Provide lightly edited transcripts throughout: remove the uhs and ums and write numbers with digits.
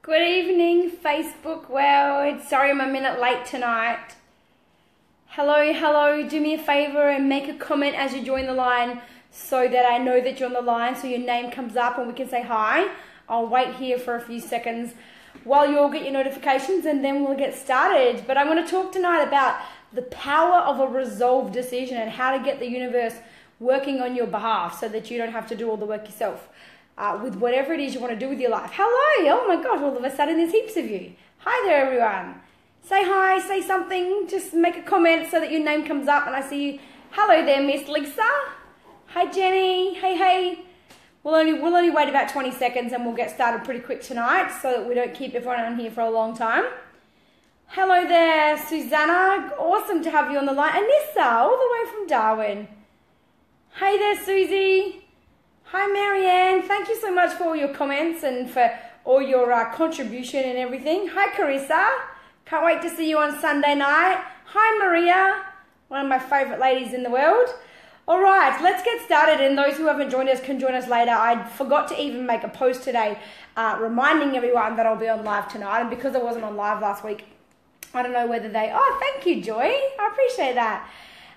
Good evening, Facebook world. Sorry I'm a minute late tonight. Hello. Do me a favor and make a comment as you join the line so that I know that you're on the line, so your name comes up and we can say hi. I'll wait here for a few seconds while you all get your notifications and then we'll get started. But I'm going to talk tonight about the power of a resolved decision and how to get the universe working on your behalf so that you don't have to do all the work yourself. With whatever it is you want to do with your life. Hello! Oh my gosh, all of a sudden there's heaps of you. Hi there, everyone. Say hi, say something, just make a comment so that your name comes up and I see you. Hello there, Miss Lisa. Hi, Jenny. Hey. We'll only wait about 20 seconds and we'll get started pretty quick tonight so that we don't keep everyone on here for a long time. Hello there, Susanna. Awesome to have you on the line. Anissa, all the way from Darwin. Hey there, Susie. Hi Marianne, thank you so much for all your comments and for all your contribution and everything. Hi Carissa, can't wait to see you on Sunday night. Hi Maria, one of my favourite ladies in the world. Alright, let's get started, and those who haven't joined us can join us later. I forgot to even make a post today reminding everyone that I'll be on live tonight, and because I wasn't on live last week, I don't know whether they... Oh, thank you Joy, I appreciate that.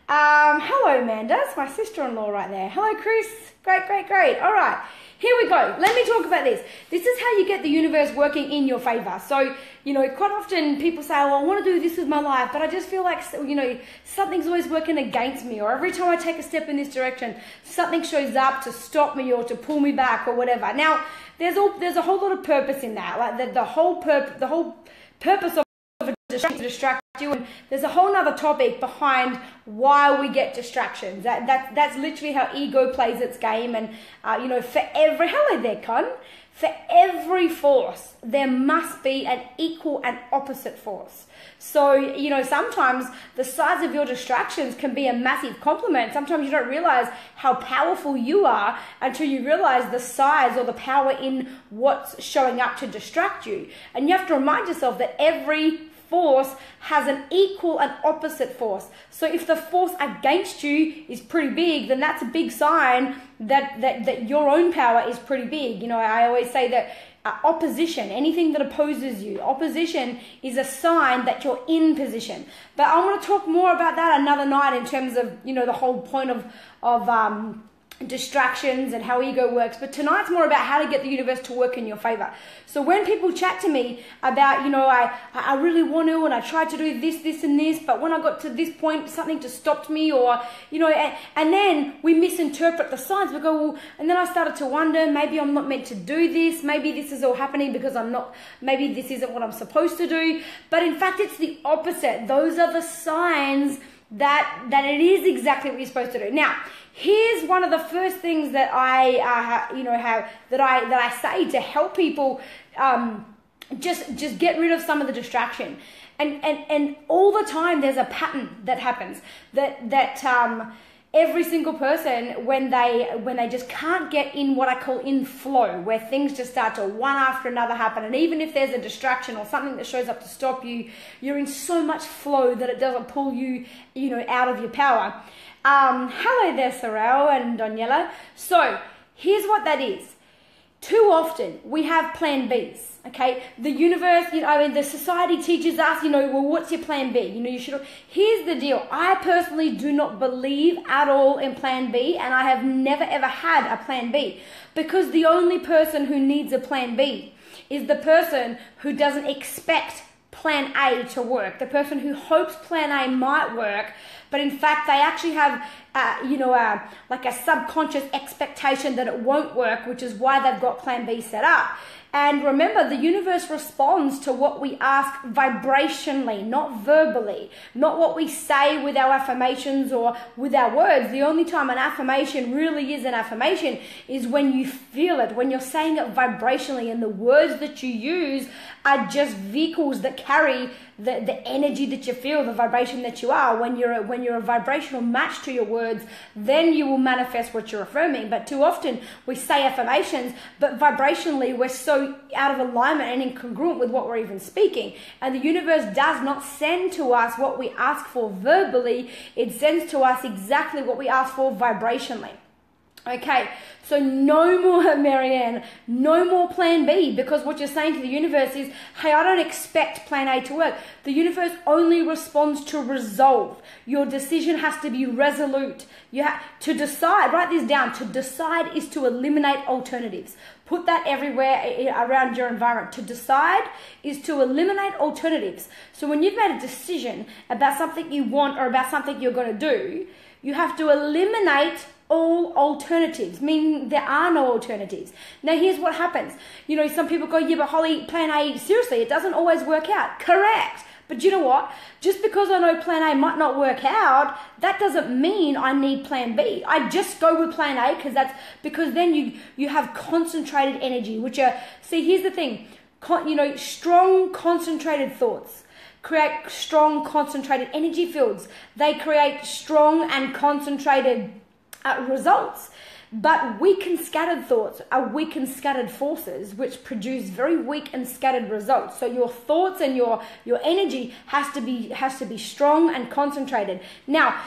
Hello Amanda, it's my sister-in-law right there. Hello Chris, great. All right, here we go. Let me talk about this. This is how you get the universe working in your favor. So, you know, quite often people say, oh, I want to do this with my life, but I just feel like, you know, something's always working against me, or every time I take a step in this direction, something shows up to stop me or to pull me back or whatever. Now, there's a whole lot of purpose in that. Like the whole purpose of to distract you, and there's a whole nother topic behind why we get distractions. That's literally how ego plays its game. And you know, hello there Con, for every force there must be an equal and opposite force. So, you know, sometimes the size of your distractions can be a massive compliment. Sometimes you don't realize how powerful you are until you realize the size or the power in what's showing up to distract you. And you have to remind yourself that every force has an equal and opposite force. So if the force against you is pretty big, then that's a big sign that your own power is pretty big. You know, I always say that opposition, anything that opposes you, opposition is a sign that you're in position. But I want to talk more about that another night in terms of, you know, the whole point of distractions and how ego works. But tonight's more about how to get the universe to work in your favor. So when people chat to me about, you know, I really want to, and I tried to do this and this, but when I got to this point, something just stopped me, or, you know, and then we misinterpret the signs. We go, well, and then I started to wonder, maybe I'm not meant to do this. Maybe this is all happening because maybe this isn't what I'm supposed to do. But in fact, it's the opposite. Those are the signs that it is exactly what you're supposed to do. Now, here's one of the first things that I say to help people just get rid of some of the distraction. And all the time there's a pattern that happens that every single person, when they just can't get in what I call in flow, where things just start to one after another happen, and even if there's a distraction or something that shows up to stop you, you're in so much flow that it doesn't pull you, you know, out of your power. Hello there, Sorrel and Daniela. So here's what that is. Too often we have plan Bs. Okay, the universe, you know, I mean, the society teaches us, you know, well, what's your plan B? You know, you should. Here's the deal. I personally do not believe at all in plan B, and I have never ever had a plan B, because the only person who needs a plan B is the person who doesn't expect plan A to work, the person who hopes plan A might work, but in fact they actually have like a subconscious expectation that it won't work, which is why they've got plan B set up. And remember, the universe responds to what we ask vibrationally, not verbally, not what we say with our affirmations or with our words. The only time an affirmation really is an affirmation is when you feel it, when you're saying it vibrationally, and the words that you use are just vehicles that carry the energy that you feel, the vibration that you are. When you're a vibrational match to your words, then you will manifest what you're affirming. But too often we say affirmations, but vibrationally we're so out of alignment and incongruent with what we're even speaking. And the universe does not send to us what we ask for verbally. It sends to us exactly what we ask for vibrationally. Okay, so no more, Marianne, no more plan B, because what you're saying to the universe is, hey, I don't expect plan A to work. The universe only responds to resolve. Your decision has to be resolute. You have to decide, write this down, to decide is to eliminate alternatives. Put that everywhere around your environment. To decide is to eliminate alternatives. So when you've made a decision about something you want or about something you're going to do, you have to eliminate all alternatives, meaning there are no alternatives. Now here's what happens. You know, some people go, yeah, but Holly, plan A, seriously, it doesn't always work out. Correct. But you know what? Just because I know plan A might not work out, that doesn't mean I need plan B. I just go with plan A because then you have concentrated energy, which are, see, here's the thing, strong concentrated thoughts create strong concentrated energy fields. They create strong and concentrated results. But weak and scattered thoughts are weak and scattered forces, which produce very weak and scattered results. So your thoughts and your energy has to be strong and concentrated. Now,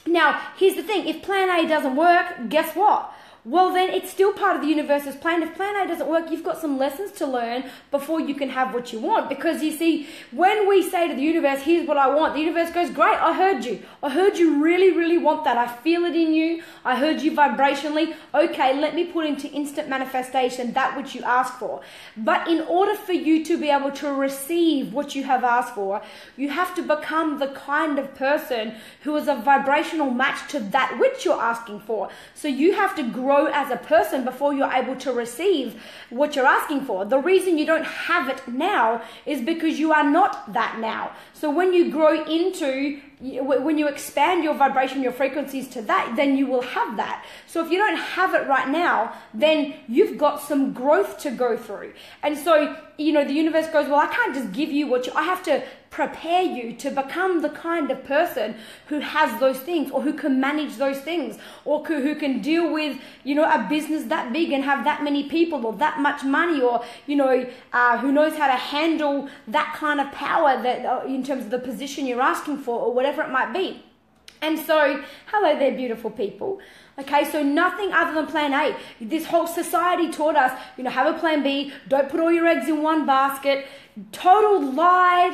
now here's the thing: if Plan A doesn't work, guess what? Well, then it's still part of the universe's plan. If plan A doesn't work, you've got some lessons to learn before you can have what you want. Because you see, when we say to the universe, here's what I want, the universe goes, great, I heard you. I heard you really, really want that. I feel it in you. I heard you vibrationally. Okay, let me put into instant manifestation that which you asked for. But in order for you to be able to receive what you have asked for, you have to become the kind of person who is a vibrational match to that which you're asking for. So you have to grow as a person before you're able to receive what you're asking for. The reason you don't have it now is because you are not that now. So when you grow into, when you expand your vibration, your frequencies to that, then you will have that. So if you don't have it right now, then you've got some growth to go through. And so, the universe goes, well, I can't just give you I have to prepare you to become the kind of person who has those things, or who can manage those things, or who can deal with, a business that big and have that many people, or that much money, or, who knows how to handle that kind of power that in terms of the position you're asking for, or whatever it might be. And so, hello there, beautiful people. Okay, so nothing other than plan A. This whole society taught us, have a plan B, don't put all your eggs in one basket. Total lie.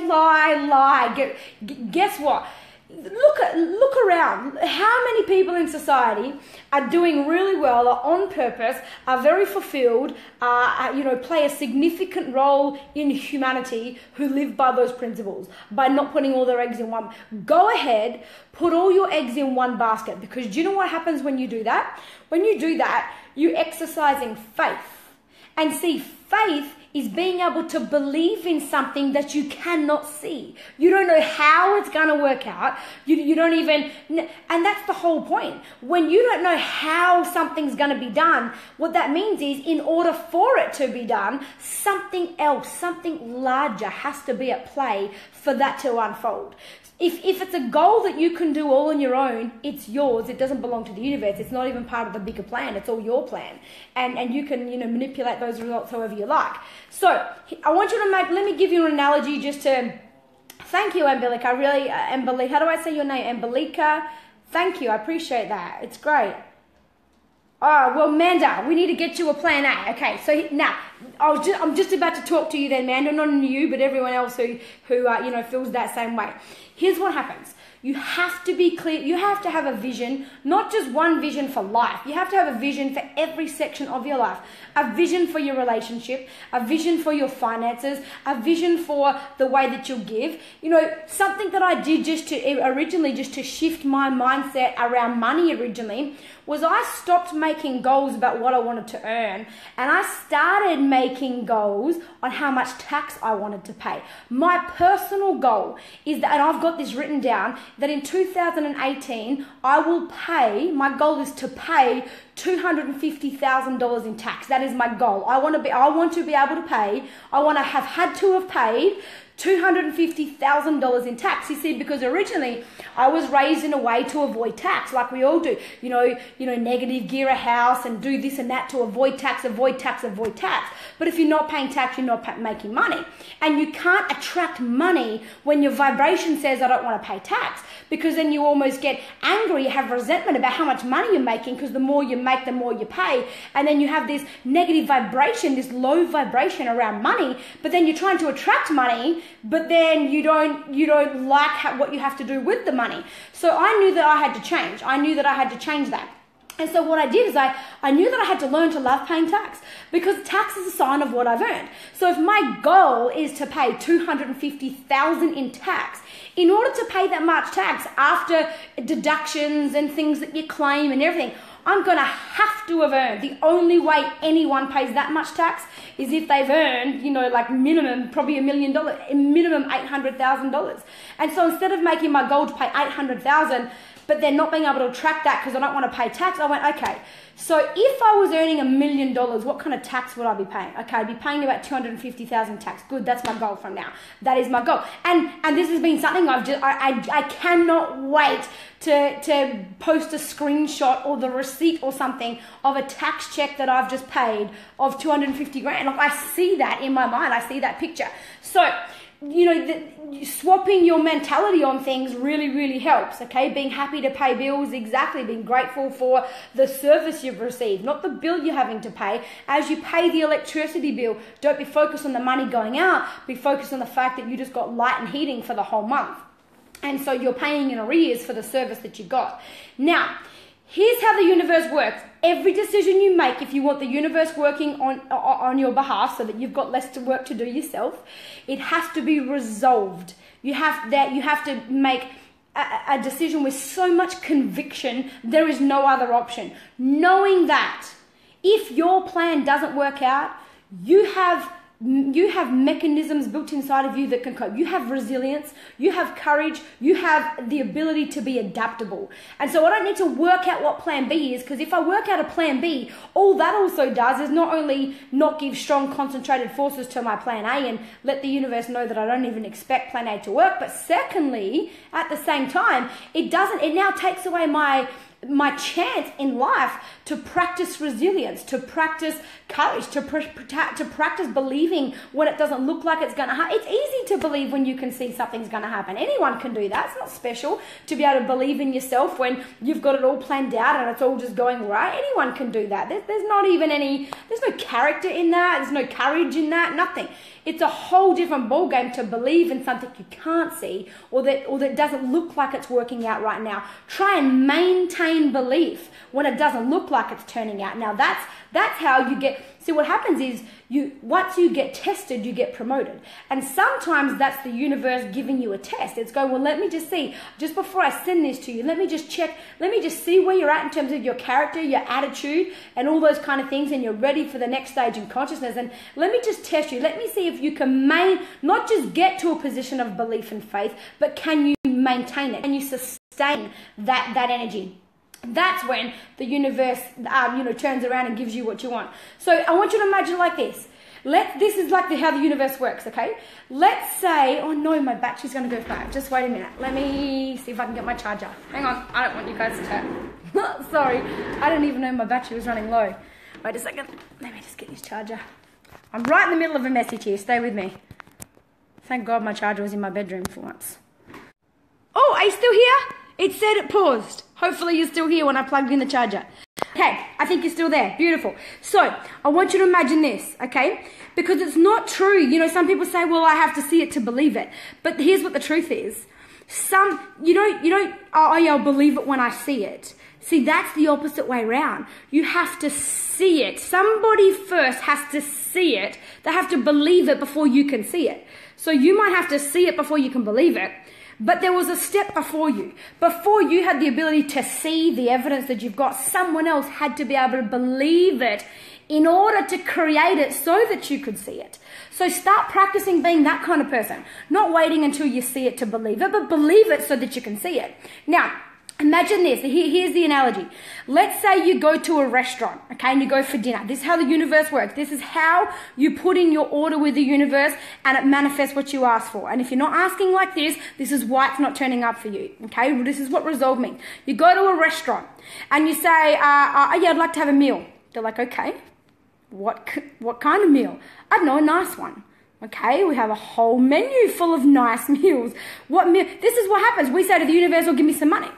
Guess what? Look around. How many people in society are doing really well, are on purpose, are very fulfilled, play a significant role in humanity, who live by those principles, by not putting all their eggs in one. Go ahead, put all your eggs in one basket, because do you know what happens when you do that? When you do that, you're exercising faith. And see, faith is being able to believe in something that you cannot see. You don't know how it's going to work out. You don't even, and that's the whole point. When you don't know how something's going to be done, what that means is, in order for it to be done, something else, something larger has to be at play for that to unfold. If it's a goal that you can do all on your own, it's yours. It doesn't belong to the universe. It's not even part of the bigger plan. It's all your plan. And you can, manipulate those results however you like. So I want you to let me give you an analogy just to, thank you, Ambelica. I really, Ambelica, how do I say your name? Ambelica, thank you. I appreciate that. It's great. Oh, well, Manda, we need to get you a plan A. Okay, so now, I'm just about to talk to you then, Manda, not only you, but everyone else who feels that same way. Here's what happens. You have to be clear. You have to have a vision, not just one vision for life. You have to have a vision for every section of your life. A vision for your relationship, a vision for your finances, a vision for the way that you'll give. Something that I did originally to shift my mindset around money originally was I stopped making goals about what I wanted to earn, and I started making goals on how much tax I wanted to pay. My personal goal is that, and I've got this written down, that in 2018, my goal is to pay $250,000 in tax. That is my goal. I want to be able to pay, I want to have had to have paid $250,000 in tax. You see, because originally I was raised in a way to avoid tax, like we all do. Negative gear a house and do this and that to avoid tax, avoid tax, avoid tax. But if you're not paying tax, you're not making money. And you can't attract money when your vibration says, I don't want to pay tax, because then you almost get angry, you have resentment about how much money you're making, because the more you make, the more you pay. And then you have this negative vibration, this low vibration around money, but then you're trying to attract money, but then you don't like what you have to do with the money. So I knew that I had to change. I knew that I had to change that. And so what I did is I knew that I had to learn to love paying tax, because tax is a sign of what I've earned. So if my goal is to pay $250,000 in tax, in order to pay that much tax after deductions and things that you claim and everything, I'm going to have to have earned. The only way anyone pays that much tax is if they've earned, minimum, probably $1 million, minimum $800,000. And so instead of making my goal to pay $800,000, but then not being able to track that because I don't want to pay tax, I went, okay, so if I was earning $1 million, what kind of tax would I be paying? Okay, I'd be paying about $250,000 tax. Good, that's my goal from now. That is my goal. And this has been something I cannot wait to post a screenshot or the receipt or something of a tax check that I've just paid of 250 grand. Like, I see that in my mind. I see that picture. So, swapping your mentality on things really, really helps, okay? Being happy to pay bills, exactly. Being grateful for the service you've received, not the bill you're having to pay. As you pay the electricity bill, don't be focused on the money going out. Be focused on the fact that you just got light and heating for the whole month. And so you're paying in arrears for the service that you got. Now, here's how the universe works. Every decision you make, if you want the universe working on your behalf so that you've got less work to do yourself, it has to be resolved. You have to make a decision with so much conviction, there is no other option. Knowing that if your plan doesn't work out, you have mechanisms built inside of you that can cope. You have resilience, you have courage, you have the ability to be adaptable. And so I don't need to work out what plan B is, because if I work out a plan B, all that also does is not only not give strong concentrated forces to my plan A and let the universe know that I don't even expect plan A to work, but secondly, at the same time, it now takes away my chance in life to practice resilience, to practice courage, to practice believing when it doesn't look like it's going to happen. It's easy to believe when you can see something's going to happen. Anyone can do that. It's not special to be able to believe in yourself when you've got it all planned out and it's all just going right. Anyone can do that. There's no character in that. There's no courage in that. Nothing. It's a whole different ballgame to believe in something you can't see or that doesn't look like it's working out right now. Try and maintain belief when it doesn't look like it's turning out. Now that's how you get. See, what happens is once you get tested, you get promoted. And sometimes that's the universe giving you a test. It's going, well, let me just see, just before I send this to you, let me just check, let me just see where you're at in terms of your character, your attitude, and all those kind of things, and you're ready for the next stage in consciousness. And let me just test you. Let me see if you can not just get to a position of belief and faith, but can you maintain it? Can you sustain that energy? That's when the universe, turns around and gives you what you want. So I want you to imagine like this. This is like how the universe works, okay? Let's say, oh no, my battery's going to go flat. Just wait a minute. Let me see if I can get my charger. Hang on. I don't want you guys to Sorry. I didn't even know my battery was running low. Wait a second. Let me just get this charger. I'm right in the middle of a message here. Stay with me. Thank God my charger was in my bedroom for once. Oh, are you still here? It said it paused. Hopefully you're still here when I plugged in the charger. Okay, I think you're still there. Beautiful. So, I want you to imagine this, okay? Because it's not true. Some people say, well, I have to see it to believe it. But here's what the truth is. I'll believe it when I see it. See, that's the opposite way around. You have to see it. Somebody first has to see it. They have to believe it before you can see it. So you might have to see it before you can believe it. But there was a step before you. Before you had the ability to see the evidence that you've got, someone else had to be able to believe it in order to create it so that you could see it. So start practicing being that kind of person. Not waiting until you see it to believe it, but believe it so that you can see it. Now, Imagine this. Here's the analogy. Let's say you go to a restaurant, okay, and you go for dinner. This is how the universe works. This is how you put in your order with the universe and it manifests what you ask for. And if you're not asking like this is why it's not turning up for you, okay? This is what resolve means. You go to a restaurant and you say, yeah, I'd like to have a meal. They're like, okay, what kind of meal? I don't know, a nice one. Okay, we have a whole menu full of nice meals. What meal? This is what happens. We say to the universe, well, give me some money.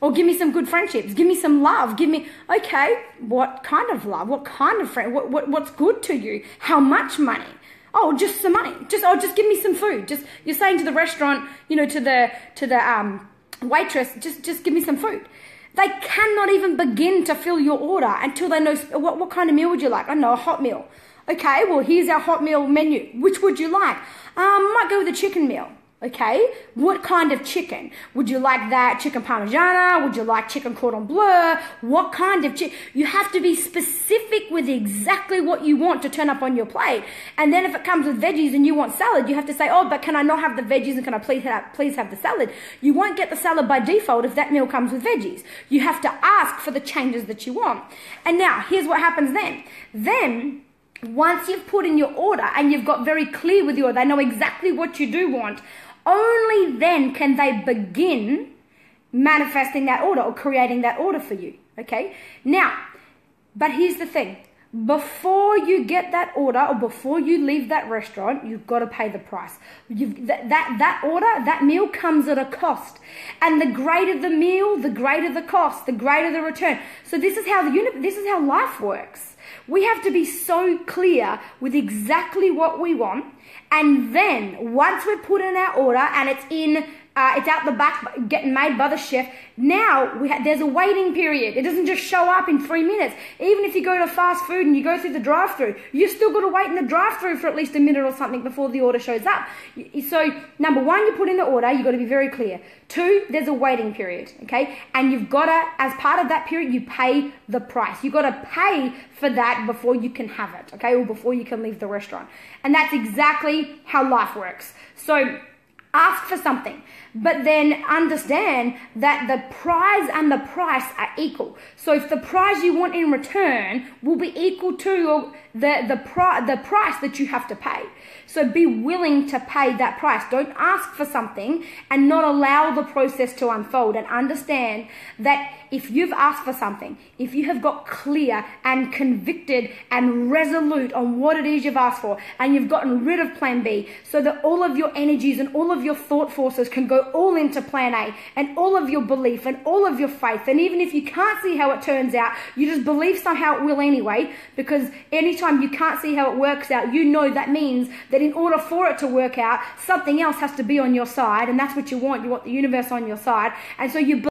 Or give me some good friendships. Give me some love. Give me, okay, what kind of love? What kind of friend? What's good to you? How much money? Oh, just some money. Just give me some food. Just, you're saying to the restaurant, you know, to the waitress, just give me some food. They cannot even begin to fill your order until they know, what kind of meal would you like? I don't know, a hot meal. Okay, well, here's our hot meal menu. Which would you like? Might go with a chicken meal. Okay, what kind of chicken? Would you like that chicken parmigiana? Would you like chicken cordon bleu? What kind of chicken? You have to be specific with exactly what you want to turn up on your plate. And then if it comes with veggies and you want salad, you have to say, oh, but can I not have the veggies and can I please have the salad? You won't get the salad by default if that meal comes with veggies. You have to ask for the changes that you want. And now, here's what happens then. Then, once you've put in your order and you've got very clear with your, they know exactly what you do want, only then can they begin manifesting that order or creating that order for you, okay? Now, but here's the thing. Before you get that order or before you leave that restaurant, you've got to pay the price. That order, that meal comes at a cost. And the greater the meal, the greater the cost, the greater the return. So this is how life works. We have to be so clear with exactly what we want. And then once we put in our order and it's out the back getting made by the chef, now there's a waiting period. It doesn't just show up in 3 minutes. Even if you go to fast food and you go through the drive-through, you've still got to wait in the drive-through for at least a minute or something before the order shows up. So number one, you put in the order, you've got to be very clear. Two, there's a waiting period, okay? And you've got to, as part of that period, you pay the price. You've got to pay for that before you can have it, okay? Or before you can leave the restaurant. And that's exactly how life works. So ask for something, but then understand that the prize and the price are equal. So if the prize you want in return will be equal to the price that you have to pay. So be willing to pay that price. Don't ask for something and not allow the process to unfold, and understand that if you've asked for something, if you have got clear and convicted and resolute on what it is you've asked for, and you've gotten rid of plan B, so that all of your energies and all of your thought forces can go all into plan A, and all of your belief and all of your faith, and even if you can't see how it turns out, you just believe somehow it will anyway, because anytime you can't see how it works out, you know that means that in order for it to work out, something else has to be on your side, and that's what you want. You want the universe on your side, and so you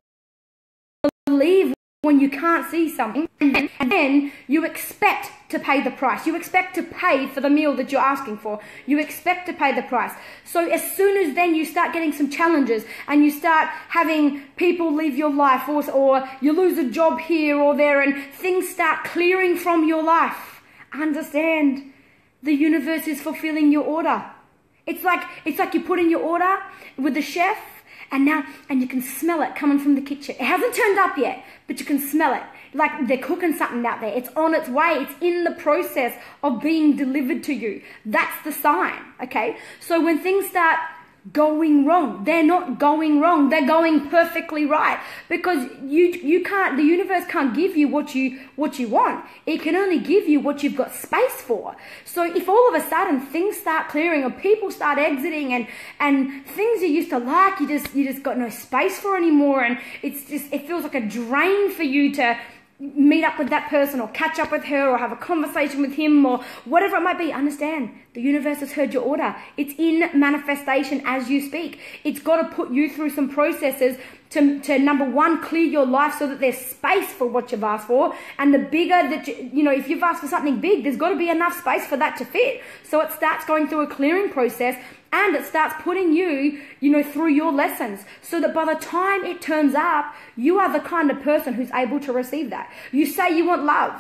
believe when you can't see something, and then you expect to pay the price. You expect to pay for the meal that you're asking for. You expect to pay the price. So as soon as then you start getting some challenges and you start having people leave your life, or you lose a job here or there, and things start clearing from your life, understand the universe is fulfilling your order. It's like you put in your order with the chef, and you can smell it coming from the kitchen. It hasn't turned up yet, but you can smell it. Like they're cooking something out there. It's on its way. It's in the process of being delivered to you. That's the sign, okay? So when things start going wrong, they're not going wrong. They're going perfectly right, because you can't. The universe can't give you what you want. It can only give you what you've got space for. So if all of a sudden things start clearing, or people start exiting, and things you used to like, you just got no space for anymore, and it feels like a drain for you to meet up with that person or catch up with her or have a conversation with him or whatever it might be. Understand, the universe has heard your order. It's in manifestation as you speak. It's got to put you through some processes to number one, clear your life so that there's space for what you've asked for. And the bigger that if you've asked for something big, there's got to be enough space for that to fit. So it starts going through a clearing process, and it starts putting you through your lessons, so that by the time it turns up, you are the kind of person who's able to receive that. You say you want love.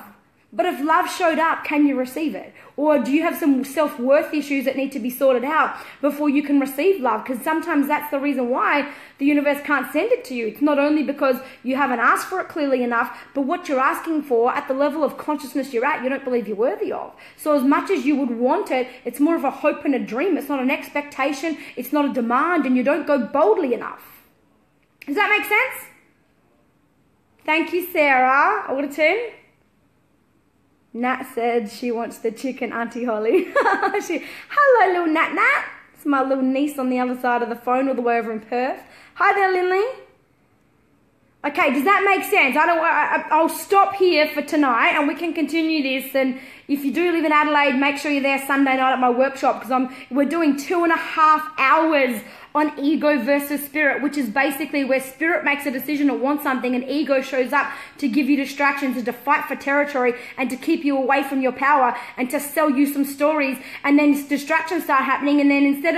But if love showed up, can you receive it? Or do you have some self-worth issues that need to be sorted out before you can receive love? Because sometimes that's the reason why the universe can't send it to you. It's not only because you haven't asked for it clearly enough, but what you're asking for at the level of consciousness you're at, you don't believe you're worthy of. So as much as you would want it, it's more of a hope and a dream. It's not an expectation. It's not a demand, and you don't go boldly enough. Does that make sense? Thank you, Sarah. I would have turned. Nat said she wants the chicken, Auntie Holly. Hello, little Nat Nat. It's my little niece on the other side of the phone, all the way over in Perth. Hi there, Lindley. Okay, does that make sense? I'll stop here for tonight, and we can continue this. And if you do live in Adelaide, make sure you're there Sunday night at my workshop, because we're doing 2.5 hours on ego versus spirit, which is basically where spirit makes a decision to want something and ego shows up to give you distractions and to fight for territory and to keep you away from your power and to sell you some stories, and then distractions start happening, and then instead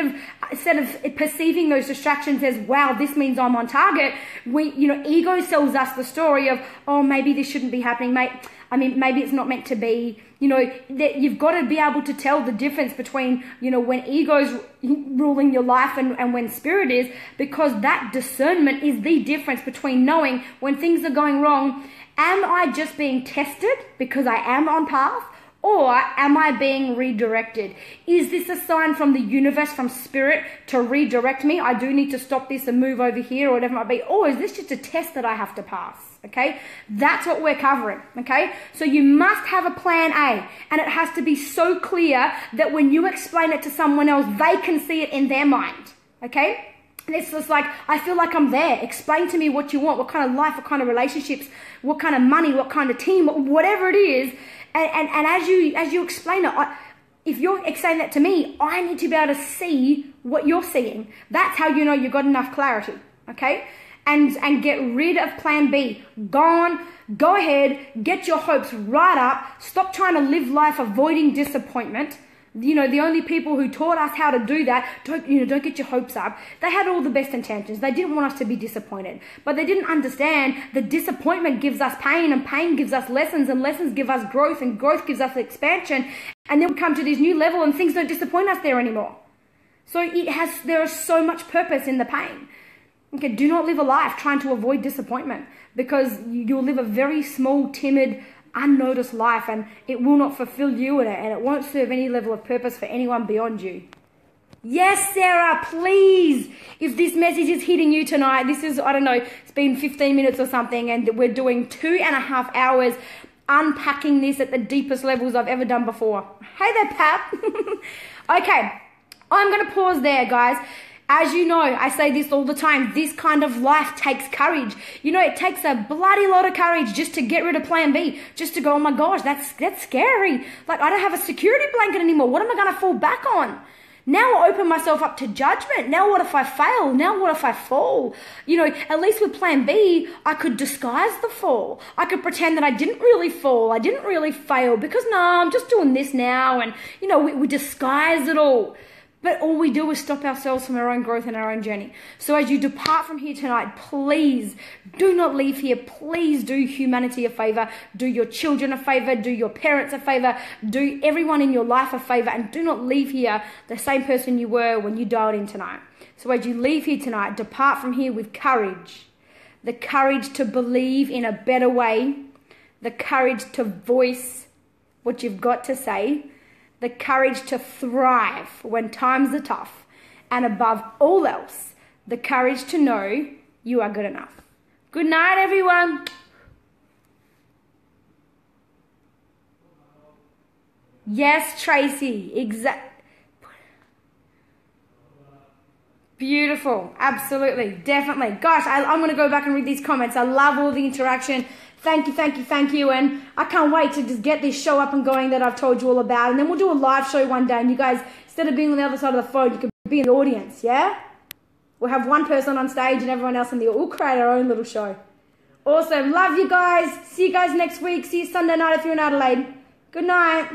of perceiving those distractions as, wow, this means I'm on target, ego sells us the story of, oh, maybe this shouldn't be happening, mate. I mean, maybe it's not meant to be. That you've got to be able to tell the difference between, when ego's ruling your life and when spirit is, because that discernment is the difference between knowing when things are going wrong, am I just being tested because I am on path? Or am I being redirected? Is this a sign from the universe, from spirit, to redirect me? I do need to stop this and move over here or whatever it might be. Or is this just a test that I have to pass? Okay, that's what we're covering. Okay, so you must have a plan A, and it has to be so clear that when you explain it to someone else, they can see it in their mind. Okay, and it's just like, I feel like I'm there. Explain to me what you want, what kind of life, what kind of relationships, what kind of money, what kind of team, whatever it is. And as you explain it, if you're saying that to me, I need to be able to see what you're seeing. That's how you know you've got enough clarity. Okay. And get rid of plan B. Gone. Go ahead. Get your hopes right up. Stop trying to live life avoiding disappointment. The only people who taught us how to do that, don't get your hopes up. They had all the best intentions. They didn't want us to be disappointed. But they didn't understand that disappointment gives us pain, and pain gives us lessons, and lessons give us growth, and growth gives us expansion. And then we come to this new level and things don't disappoint us there anymore. So there is so much purpose in the pain. Okay, do not live a life trying to avoid disappointment, because you'll live a very small, timid, unnoticed life, and it will not fulfill you, and it won't serve any level of purpose for anyone beyond you. Yes, Sarah, please. If this message is hitting you tonight, this is, I don't know, it's been 15 minutes or something, and we're doing 2.5 hours unpacking this at the deepest levels I've ever done before. Hey there, Pap. Okay, I'm going to pause there, guys. As you know, I say this all the time, this kind of life takes courage. It takes a bloody lot of courage just to get rid of plan B, just to go, oh my gosh, that's scary. Like, I don't have a security blanket anymore. What am I going to fall back on? Now I open myself up to judgment. Now what if I fail? Now what if I fall? At least with plan B, I could disguise the fall. I could pretend that I didn't really fall. I didn't really fail because, no, I'm just doing this now. And, we disguise it all. But all we do is stop ourselves from our own growth and our own journey. So as you depart from here tonight, please do not leave here. Please do humanity a favor. Do your children a favor. Do your parents a favor. Do everyone in your life a favor. And do not leave here the same person you were when you dialed in tonight. So as you leave here tonight, depart from here with courage. The courage to believe in a better way. The courage to voice what you've got to say. The courage to thrive when times are tough, and above all else, the courage to know you are good enough. Good night, everyone. Yes, Tracy, beautiful, absolutely, definitely. Gosh, I'm going to go back and read these comments. I love all the interaction. Thank you, and I can't wait to just get this show up and going that I've told you all about, and then we'll do a live show one day, and you guys, instead of being on the other side of the phone, you can be in the audience, yeah? We'll have one person on stage and everyone else in the, we'll create our own little show. Awesome, love you guys, see you guys next week, see you Sunday night if you're in Adelaide. Good night.